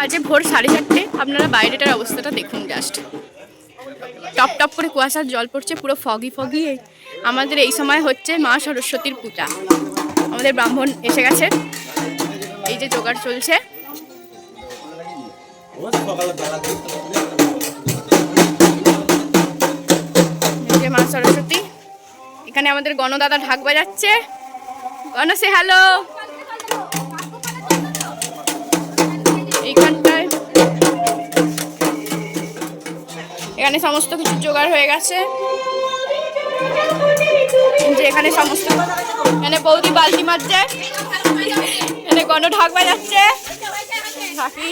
বাজে ভোর 4:30। আপনারা বাইরেটার অবস্থাটা দেখুন জাস্ট। টপ টপ করে কুয়াশার জল পড়ছে, পুরো ফগি ফগি। আমাদের এই সময় হচ্ছে মা সরস্বতীর পূজা। আমাদের ব্রাহ্মণ এসে গেছে, এই যে জোগাড় চলছে। এই যে মা সরস্বতী, এখানে আমাদের গণদাদা ঢাক বাজাচ্ছে। গণ সে হ্যালো। এইখানটায় এখানে সমস্ত কিছু জোগাড় হয়ে গেছে। যে এখানে সমস্ত, এখানে বৌদি বালতি মারছে, এখানে গণ ঢাক বাজাচ্ছে। ঢাকি